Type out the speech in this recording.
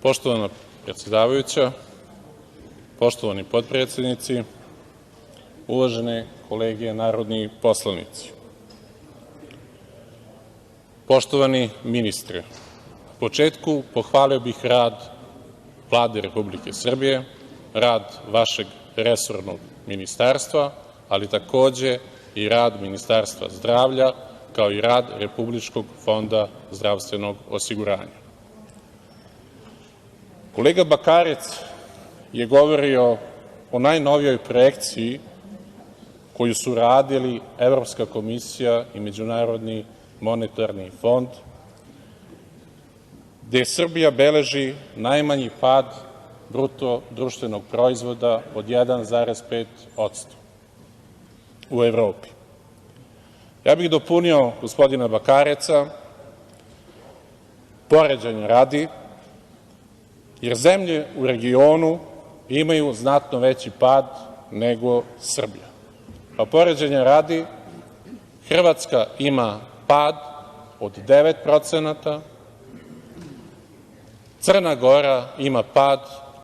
Poštovana predsedavajuća, poštovani potpredsednici, uvažene kolege narodni poslanici, poštovani ministre, na početku pohvalio bih rad Vlade Republike Srbije, rad vašeg resornog ministarstva, ali takođe i rad Ministarstva zdravlja, kao i rad Republičkog fonda zdravstvenog osiguranja. Kolega Bakarec je govorio o najnovijoj projekciji koju su radili Evropska komisija i Međunarodni monetarni fond, gde Srbija beleži najmanji pad bruto društvenog proizvoda od 1,5% u Evropi. Ja bih dopunio gospodina Bakareca, poređenja radi, jer zemlje u regionu imaju znatno veći pad nego Srbija. Poređenja radi, Hrvatska ima pad od 9%, Crna Gora ima pad